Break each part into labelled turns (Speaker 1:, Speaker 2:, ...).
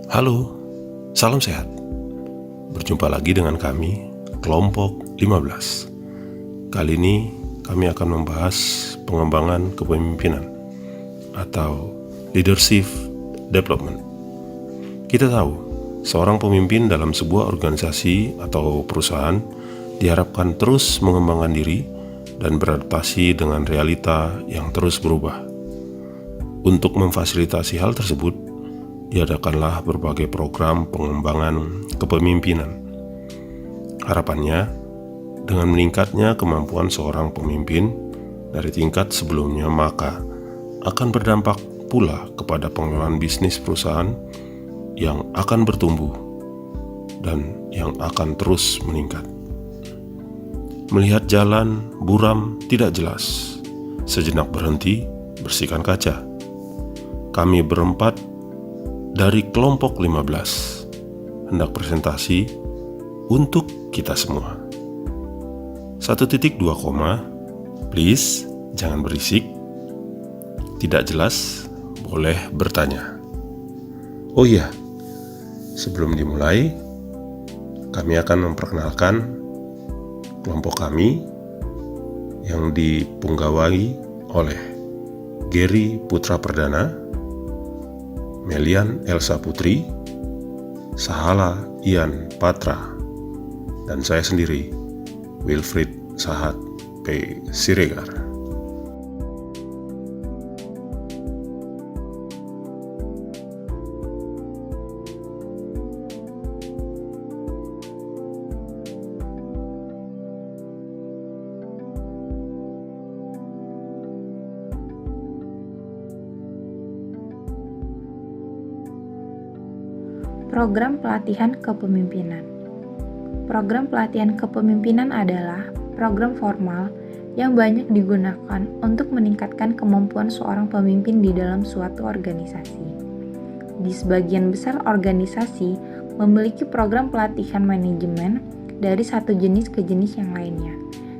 Speaker 1: Halo, salam sehat. Berjumpa lagi dengan kami, kelompok 15. Kali ini kami akan membahas pengembangan kepemimpinan atau leadership development. Kita tahu, seorang pemimpin dalam sebuah organisasi atau perusahaan diharapkan terus mengembangkan diri dan beradaptasi dengan realita yang terus berubah. Untuk memfasilitasi hal tersebut, diadakanlah berbagai program pengembangan kepemimpinan. Harapannya, dengan meningkatnya kemampuan seorang pemimpin dari tingkat sebelumnya, maka akan berdampak pula kepada pengelolaan bisnis perusahaan yang akan bertumbuh dan yang akan terus meningkat. Melihat jalan buram tidak jelas, sejenak berhenti, bersihkan kaca. Kami berempat dari kelompok 15 hendak presentasi untuk kita semua. 1.2, please jangan berisik. Tidak jelas, boleh bertanya. Oh iya, sebelum dimulai, kami akan memperkenalkan kelompok kami yang dipunggawahi oleh Gary Putra Perdana, Melian Elsa Putri, Sahala Ian Patra, dan saya sendiri, Wilfried Sahat P. Siregar.
Speaker 2: Program pelatihan kepemimpinan. Program pelatihan kepemimpinan adalah program formal yang banyak digunakan untuk meningkatkan kemampuan seorang pemimpin di dalam suatu organisasi. Di sebagian besar organisasi memiliki program pelatihan manajemen dari satu jenis ke jenis yang lainnya,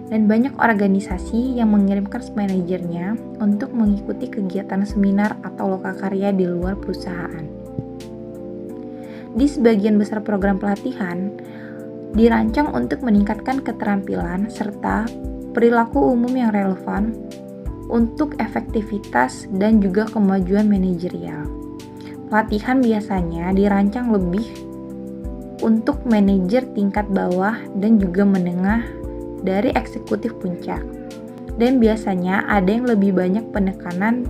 Speaker 2: dan banyak organisasi yang mengirimkan manajernya untuk mengikuti kegiatan seminar atau lokakarya di luar perusahaan. Di sebagian besar program pelatihan dirancang untuk meningkatkan keterampilan serta perilaku umum yang relevan untuk efektivitas dan juga kemajuan manajerial. Pelatihan biasanya dirancang lebih untuk manajer tingkat bawah dan juga menengah dari eksekutif puncak. Dan biasanya ada yang lebih banyak penekanan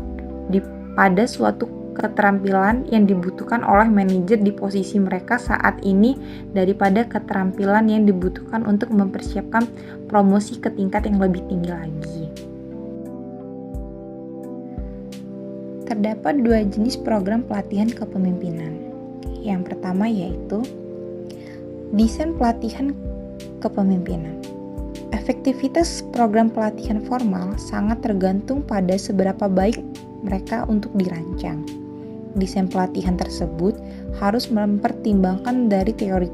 Speaker 2: pada suatu keterampilan yang dibutuhkan oleh manajer di posisi mereka saat ini daripada keterampilan yang dibutuhkan untuk mempersiapkan promosi ke tingkat yang lebih tinggi lagi. Terdapat dua jenis program pelatihan kepemimpinan. Yang pertama yaitu desain pelatihan kepemimpinan. Efektivitas program pelatihan formal sangat tergantung pada seberapa baik mereka untuk dirancang. Desain pelatihan tersebut harus mempertimbangkan dari teori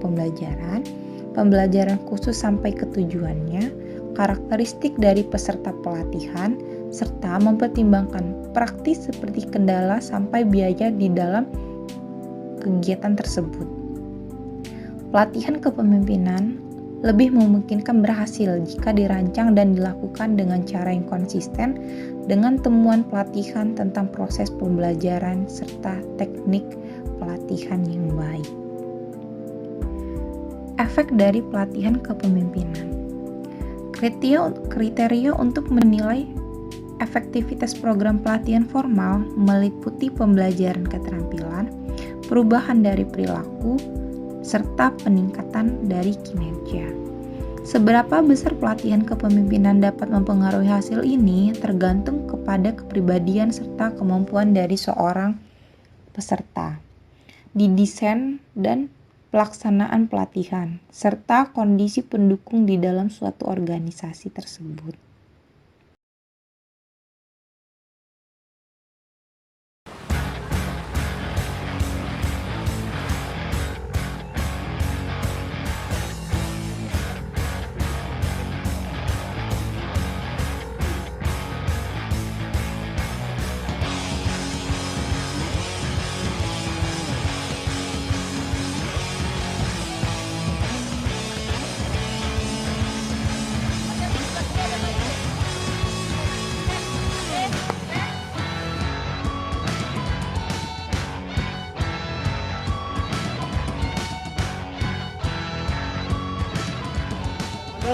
Speaker 2: pembelajaran khusus sampai ke tujuannya, karakteristik dari peserta pelatihan, serta mempertimbangkan praktis seperti kendala sampai biaya di dalam kegiatan tersebut. Pelatihan kepemimpinan lebih memungkinkan berhasil jika dirancang dan dilakukan dengan cara yang konsisten dengan temuan pelatihan tentang proses pembelajaran serta teknik pelatihan yang baik. Efek dari pelatihan kepemimpinan. Kriteria untuk menilai efektivitas program pelatihan formal meliputi pembelajaran keterampilan, perubahan dari perilaku, serta peningkatan dari kinerja. Seberapa besar pelatihan kepemimpinan dapat mempengaruhi hasil ini tergantung kepada kepribadian serta kemampuan dari seorang peserta di desain dan pelaksanaan pelatihan, serta kondisi pendukung di dalam suatu organisasi tersebut.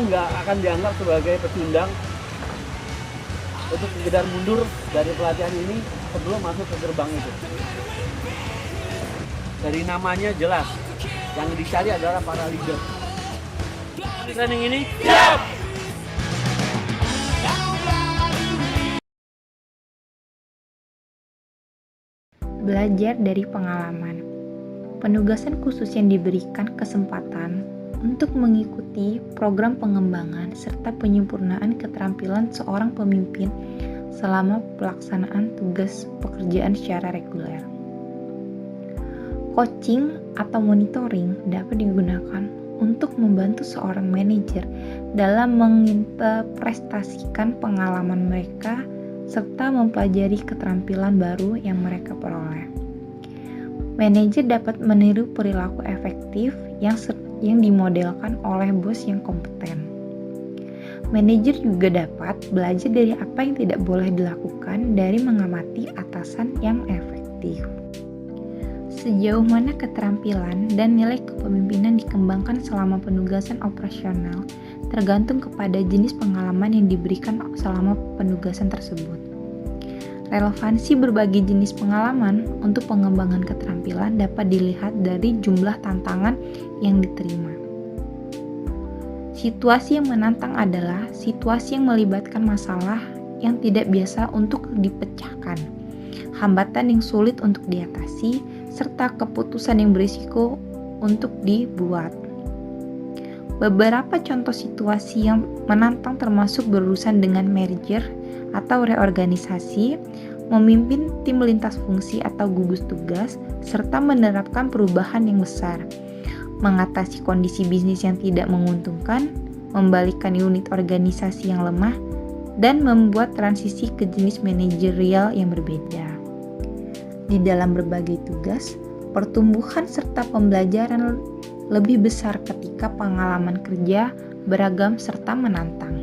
Speaker 3: nggak akan dianggap sebagai pecundang untuk sekedar mundur dari pelatihan ini sebelum masuk ke gerbang itu. Dari namanya jelas, yang dicari adalah para leader. Di training ini, siap!
Speaker 2: Belajar dari pengalaman. Penugasan khusus yang diberikan kesempatan untuk mengikuti program pengembangan serta penyempurnaan keterampilan seorang pemimpin selama pelaksanaan tugas pekerjaan secara reguler. Coaching atau monitoring dapat digunakan untuk membantu seorang manajer dalam menginterpretasikan pengalaman mereka serta mempelajari keterampilan baru yang mereka peroleh. Manajer dapat meniru perilaku efektif yang dimodelkan oleh bos yang kompeten. Manajer juga dapat belajar dari apa yang tidak boleh dilakukan dari mengamati atasan yang efektif. Sejauh mana keterampilan dan nilai kepemimpinan dikembangkan selama penugasan operasional tergantung kepada jenis pengalaman yang diberikan selama penugasan tersebut. Relevansi berbagai jenis pengalaman untuk pengembangan keterampilan dapat dilihat dari jumlah tantangan yang diterima. Situasi yang menantang adalah situasi yang melibatkan masalah yang tidak biasa untuk dipecahkan, hambatan yang sulit untuk diatasi, serta keputusan yang berisiko untuk dibuat. Beberapa contoh situasi yang menantang termasuk berurusan dengan merger atau reorganisasi, memimpin tim lintas fungsi atau gugus tugas, serta menerapkan perubahan yang besar, mengatasi kondisi bisnis yang tidak menguntungkan, membalikkan unit organisasi yang lemah, dan membuat transisi ke jenis manajerial yang berbeda. Di dalam berbagai tugas, pertumbuhan serta pembelajaran lebih besar ketika pengalaman kerja beragam serta menantang.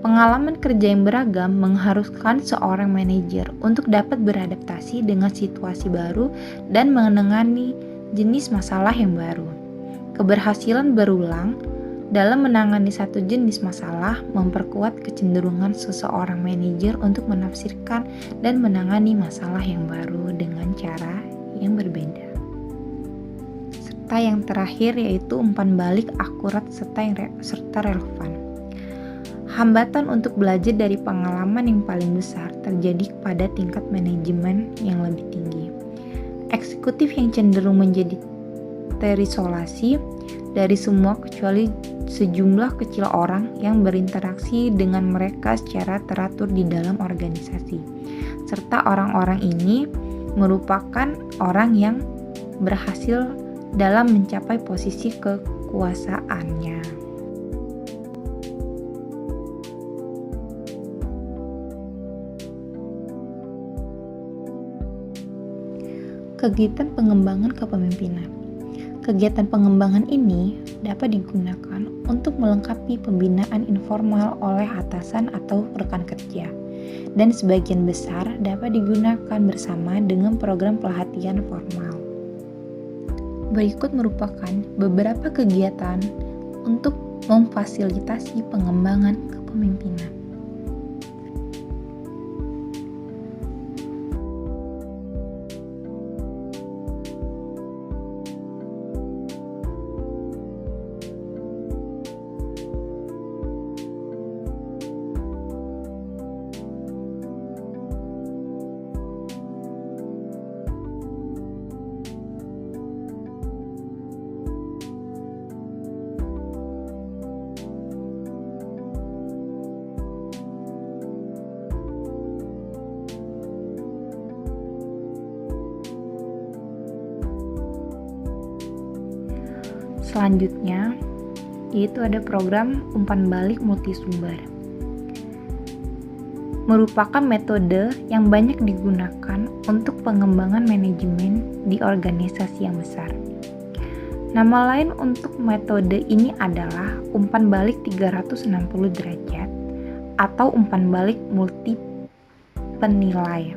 Speaker 2: Pengalaman kerja yang beragam mengharuskan seorang manajer untuk dapat beradaptasi dengan situasi baru dan menangani jenis masalah yang baru. Keberhasilan berulang dalam menangani satu jenis masalah memperkuat kecenderungan seseorang manajer untuk menafsirkan dan menangani masalah yang baru dengan cara yang berbeda. Serta yang terakhir yaitu umpan balik akurat serta relevan. Hambatan untuk belajar dari pengalaman yang paling besar terjadi pada tingkat manajemen yang lebih tinggi. Eksekutif yang cenderung menjadi terisolasi dari semua kecuali sejumlah kecil orang yang berinteraksi dengan mereka secara teratur di dalam organisasi. Serta orang-orang ini merupakan orang yang berhasil dalam mencapai posisi kekuasaannya. Kegiatan pengembangan kepemimpinan. Kegiatan pengembangan ini dapat digunakan untuk melengkapi pembinaan informal oleh atasan atau rekan kerja, dan sebagian besar dapat digunakan bersama dengan program pelatihan formal. Berikut merupakan beberapa kegiatan untuk memfasilitasi pengembangan kepemimpinan. Selanjutnya, yaitu ada program umpan balik multisumber. Merupakan metode yang banyak digunakan untuk pengembangan manajemen di organisasi yang besar. Nama lain untuk metode ini adalah umpan balik 360 derajat atau umpan balik multi penilai.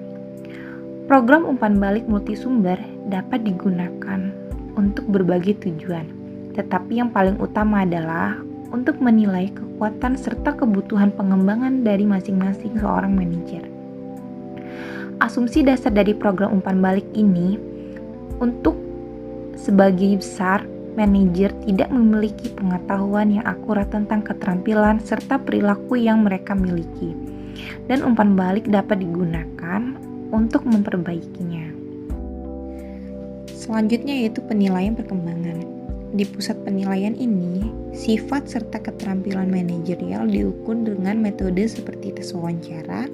Speaker 2: Program umpan balik multisumber dapat digunakan untuk berbagai tujuan, tetapi yang paling utama adalah untuk menilai kekuatan serta kebutuhan pengembangan dari masing-masing seorang manajer. Asumsi dasar dari program umpan balik ini untuk sebagai besar manajer tidak memiliki pengetahuan yang akurat tentang keterampilan serta perilaku yang mereka miliki, dan umpan balik dapat digunakan untuk memperbaikinya. Selanjutnya yaitu penilaian perkembangan. Di pusat penilaian ini, sifat serta keterampilan manajerial diukur dengan metode seperti tes wawancara,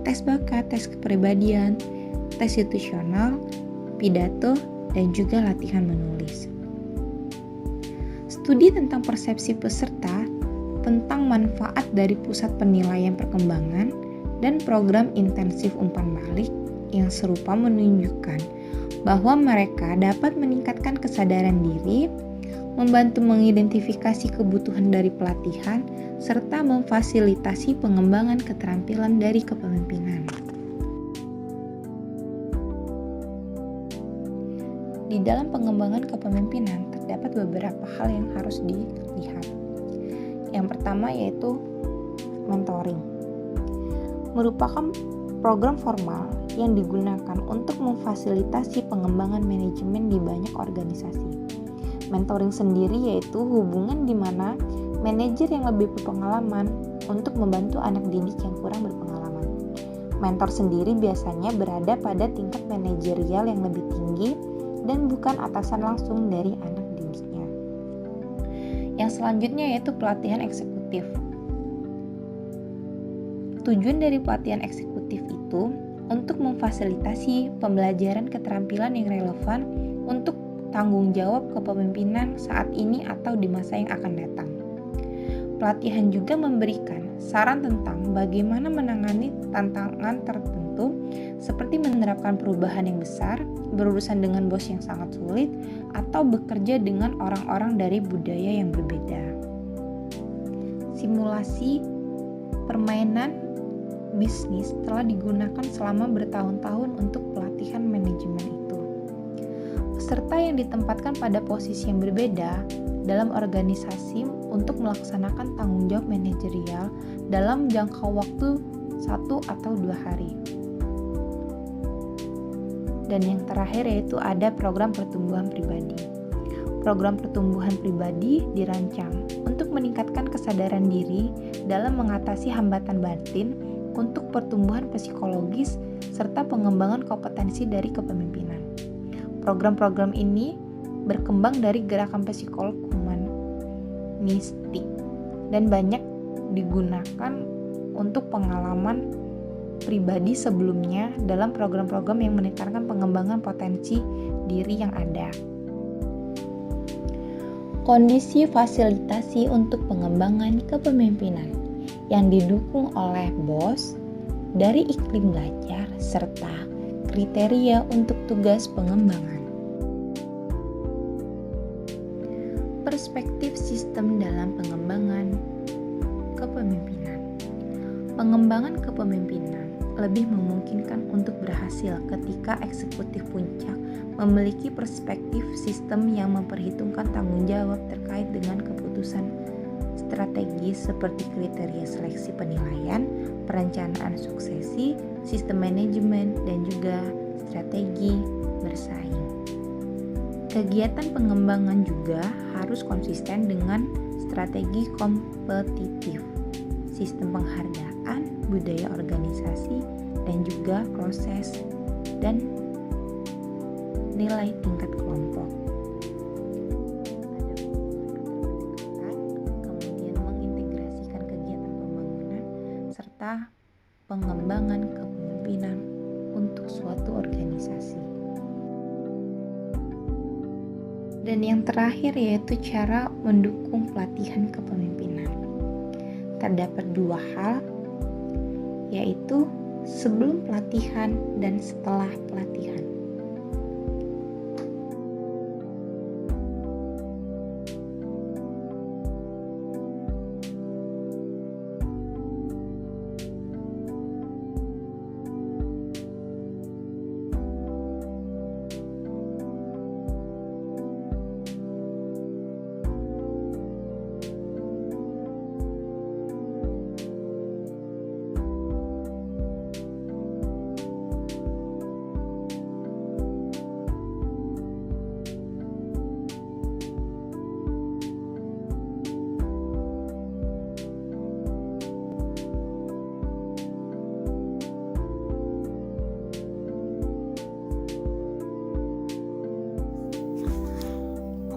Speaker 2: tes bakat, tes kepribadian, tes situasional, pidato, dan juga latihan menulis. Studi tentang persepsi peserta tentang manfaat dari pusat penilaian perkembangan dan program intensif umpan balik yang serupa menunjukkan bahwa mereka dapat meningkatkan kesadaran diri, membantu mengidentifikasi kebutuhan dari pelatihan, serta memfasilitasi pengembangan keterampilan dari kepemimpinan. Di dalam pengembangan kepemimpinan terdapat beberapa hal yang harus dilihat. Yang pertama yaitu mentoring. Merupakan program formal yang digunakan untuk memfasilitasi pengembangan manajemen di banyak organisasi. Mentoring sendiri yaitu hubungan di mana manajer yang lebih berpengalaman untuk membantu anak didik yang kurang berpengalaman. Mentor sendiri biasanya berada pada tingkat manajerial yang lebih tinggi dan bukan atasan langsung dari anak didiknya. Yang selanjutnya yaitu pelatihan eksekutif. Tujuan dari pelatihan eksekutif itu untuk memfasilitasi pembelajaran keterampilan yang relevan untuk tanggung jawab kepemimpinan saat ini atau di masa yang akan datang. Pelatihan juga memberikan saran tentang bagaimana menangani tantangan tertentu seperti menerapkan perubahan yang besar, berurusan dengan bos yang sangat sulit, atau bekerja dengan orang-orang dari budaya yang berbeda. Simulasi permainan bisnis telah digunakan selama bertahun-tahun untuk pelatihan manajemen itu. Peserta yang ditempatkan pada posisi yang berbeda dalam organisasi untuk melaksanakan tanggung jawab manajerial dalam jangka waktu 1 atau 2 hari. Dan yang terakhir yaitu ada program pertumbuhan pribadi. Program pertumbuhan pribadi dirancang untuk meningkatkan kesadaran diri dalam mengatasi hambatan batin untuk pertumbuhan psikologis serta pengembangan kompetensi dari kepemimpinan. Program-program ini berkembang dari gerakan psikolog humanistik dan banyak digunakan untuk pengalaman pribadi sebelumnya dalam program-program yang menekankan pengembangan potensi diri yang ada. Kondisi fasilitasi untuk pengembangan kepemimpinan yang didukung oleh BOS dari iklim belajar serta kriteria untuk tugas pengembangan. Perspektif sistem dalam pengembangan kepemimpinan. Pengembangan kepemimpinan lebih memungkinkan untuk berhasil ketika eksekutif puncak memiliki perspektif sistem yang memperhitungkan tanggung jawab terkait dengan keputusan strategis seperti kriteria seleksi penilaian, perencanaan suksesi, sistem manajemen, dan juga strategi bersaing. Kegiatan pengembangan juga harus konsisten dengan strategi kompetitif, sistem penghargaan, budaya organisasi, dan juga proses dan nilai tingkat kelompok. Kemudian mengintegrasikan kegiatan pembangunan serta pengembangan kepemimpinan untuk suatu organisasi. Dan yang terakhir yaitu cara mendukung pelatihan kepemimpinan. Terdapat 2 hal, yaitu sebelum pelatihan dan setelah pelatihan.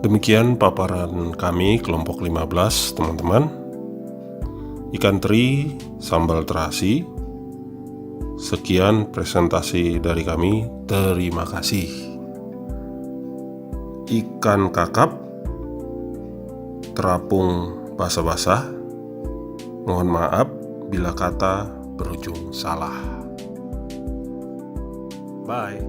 Speaker 1: Demikian paparan kami kelompok 15, teman-teman. Ikan teri, sambal terasi. Sekian presentasi dari kami. Terima kasih. Ikan kakap, terapung basah-basah. Mohon maaf bila kata berujung salah. Bye.